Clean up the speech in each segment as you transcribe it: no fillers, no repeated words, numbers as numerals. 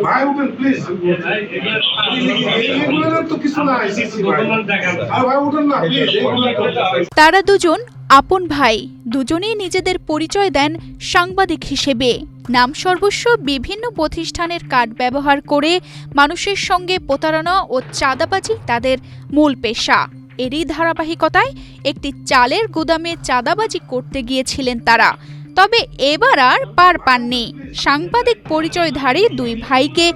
ভাই উঠেন প্লিজ, এগুলোর তো কিছু নাই, আর ভাই উঠেন না প্লিজ। তারা দুজন আপন ভাই, দুজনেই নিজেদের পরিচয় দেন সাংবাদিক হিসেবে। নাম সর্বস্ব বিভিন্ন প্রতিষ্ঠানের কার্ড ব্যবহার করে মানুষের সঙ্গে প্রতারণা ও চাঁদাবাজি তাদের মূল পেশা। এরই ধারাবাহিকতায় একটি চালের গুদামে চাঁদাবাজি করতে গিয়েছিলেন তারা। তবে এবার আর পার পাননি। সাংবাদিক পরিচয়ধারী দুই ভাইকে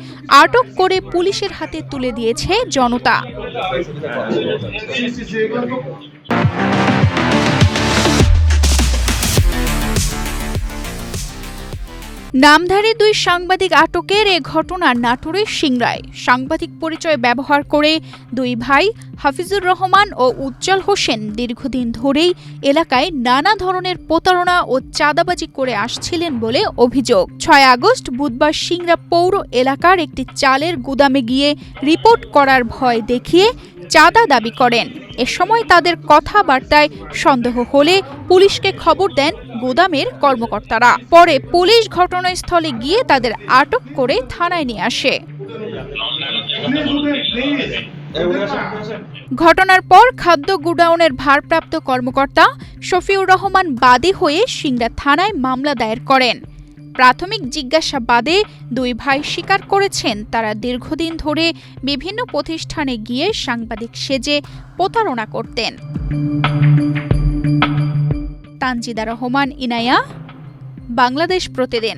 আটক করে পুলিশের হাতে তুলে দিয়েছে জনতা। নামধারী দুই সাংবাদিক আটকের এ ঘটনা নাটোরের সিংড়ায়। সাংবাদিক পরিচয় ব্যবহার করে দুই ভাই হাফিজুর রহমান ও উজ্জ্বল হোসেন দীর্ঘদিন ধরেই এলাকায় নানা ধরনের প্রতারণা ও চাঁদাবাজি করে আসছিলেন বলে অভিযোগ। ৬ আগস্ট বুধবার সিংড়া পৌর এলাকার একটি চালের গুদামে গিয়ে রিপোর্ট করার ভয় দেখিয়ে চাঁদা দাবি করেন। এ সময় তাদের কথাবার্তায় সন্দেহ হলে পুলিশকে খবর দেন গুদামের কর্মকর্তারা। পরে পুলিশ ঘটনাস্থলে গিয়ে তাদের আটক করে থানায় নিয়ে আসে। ঘটনার পর খাদ্য গুডাউনের ভারপ্রাপ্ত কর্মকর্তা শফিউর রহমান বাদী হয়ে সিংড়া থানায় মামলা দায়ের করেন। প্রাথমিক জিজ্ঞাসাবাদে দুই ভাই স্বীকার করেছেন তারা দীর্ঘদিন ধরে বিভিন্ন প্রতিষ্ঠানে গিয়ে সাংবাদিক সেজে প্রতারণা করতেন। তানজিদা রহমান, ইনায়া, বাংলাদেশ প্রতিদিন।